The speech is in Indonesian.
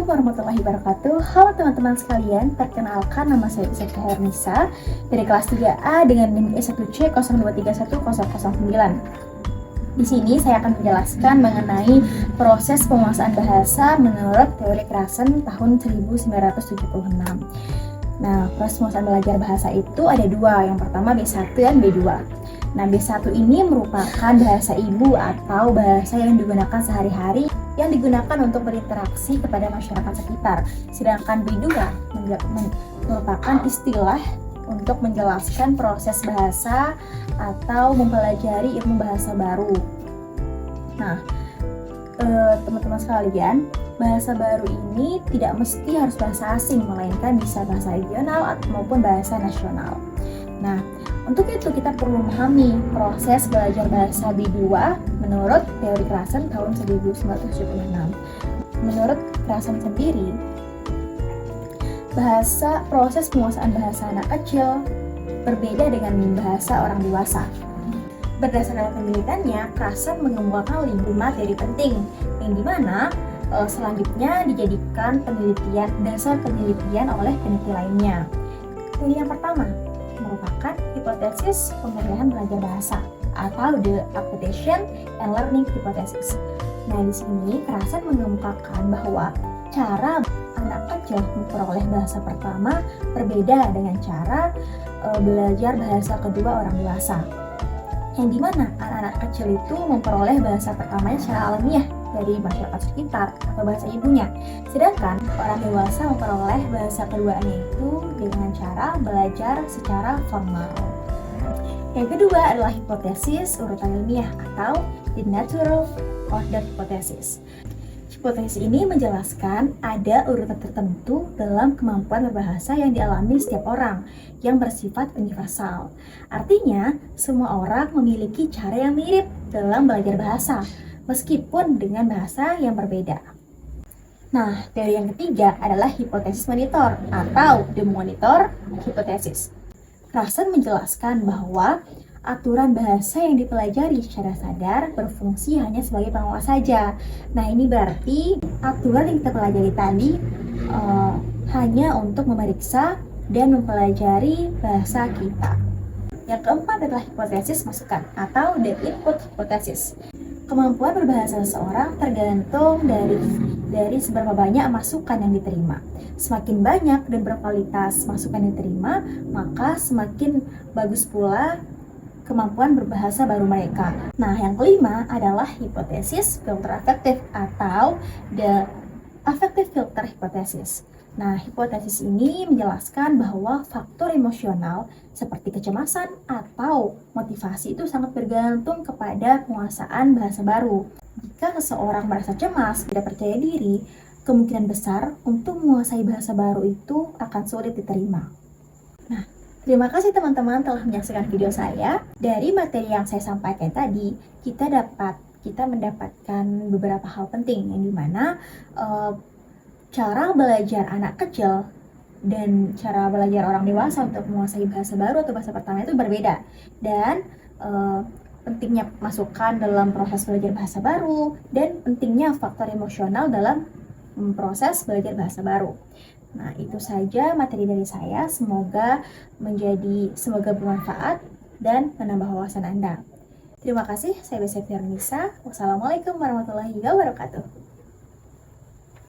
Assalamualaikum warahmatullahi wabarakatuh. Halo teman-teman sekalian, perkenalkan nama saya Isepti Hernisa dari kelas 3A dengan NIM E1C02310009. Di sini saya akan menjelaskan mengenai proses penguasaan bahasa menurut teori Krashen tahun 1976. Nah, proses penguasaan belajar bahasa itu ada dua. Yang pertama B1 dan B2. Nah, B1 ini merupakan bahasa ibu atau bahasa yang digunakan sehari-hari yang digunakan untuk berinteraksi kepada masyarakat sekitar. Sedangkan B2 merupakan istilah untuk menjelaskan proses bahasa atau mempelajari ilmu bahasa baru. Nah, teman-teman sekalian, bahasa baru ini tidak mesti harus bahasa asing, melainkan bisa bahasa regional maupun bahasa nasional. Nah, untuk itu kita perlu memahami proses belajar bahasa B2 menurut teori Krashen tahun 1976. Menurut Krashen sendiri, proses penguasaan bahasa anak kecil berbeda dengan bahasa orang dewasa. Berdasarkan penelitiannya, Krashen mengemukakan 5 teori penting, yang dimana selanjutnya dijadikan dasar penelitian oleh peneliti lainnya. Teori yang pertama merupakan hipotesis pemilihan belajar bahasa atau the acquisition and learning hypothesis. Nah, di sini Krashen mengemukakan bahwa cara anak kecil memperoleh bahasa pertama berbeda dengan cara belajar bahasa kedua orang dewasa. Yang dimana anak-anak kecil itu memperoleh bahasa pertamanya secara alamiah dari masyarakat sekitar atau bahasa ibunya. Sedangkan orang dewasa memperoleh bahasa keduanya itu dengan cara belajar secara formal. Yang kedua adalah hipotesis urutan ilmiah atau the natural order hypothesis. Hipotesis ini menjelaskan ada urutan tertentu dalam kemampuan berbahasa yang dialami setiap orang yang bersifat universal. Artinya, semua orang memiliki cara yang mirip dalam belajar bahasa, meskipun dengan bahasa yang berbeda. Nah, teori yang ketiga adalah hipotesis monitor atau the monitor hypothesis. Krashen menjelaskan bahwa aturan bahasa yang dipelajari secara sadar berfungsi hanya sebagai pengawas saja. Nah, ini berarti aturan yang kita pelajari tadi hanya untuk memeriksa dan mempelajari bahasa kita. Yang keempat adalah hipotesis masukan atau the input hypothesis. Kemampuan berbahasa seseorang tergantung dari seberapa banyak masukan yang diterima. Semakin banyak dan berkualitas masukan yang diterima, maka semakin bagus pula kemampuan berbahasa baru mereka. Nah, yang kelima adalah hipotesis filter afektif atau the affective filter hypothesis. Nah, hipotesis ini menjelaskan bahwa faktor emosional seperti kecemasan atau motivasi itu sangat bergantung kepada penguasaan bahasa baru. Jika seseorang merasa cemas, tidak percaya diri, kemungkinan besar untuk menguasai bahasa baru itu akan sulit diterima. Nah, terima kasih teman-teman telah menyaksikan video saya. Dari materi yang saya sampaikan tadi, kita mendapatkan beberapa hal penting yang dimana cara belajar anak kecil dan cara belajar orang dewasa untuk menguasai bahasa baru atau bahasa pertama itu berbeda. Dan pentingnya masukan dalam proses belajar bahasa baru dan pentingnya faktor emosional dalam proses belajar bahasa baru. Nah, itu saja materi dari saya. Semoga bermanfaat dan menambah wawasan Anda. Terima kasih, saya Isepti Hernisa. Wassalamualaikum warahmatullahi wabarakatuh.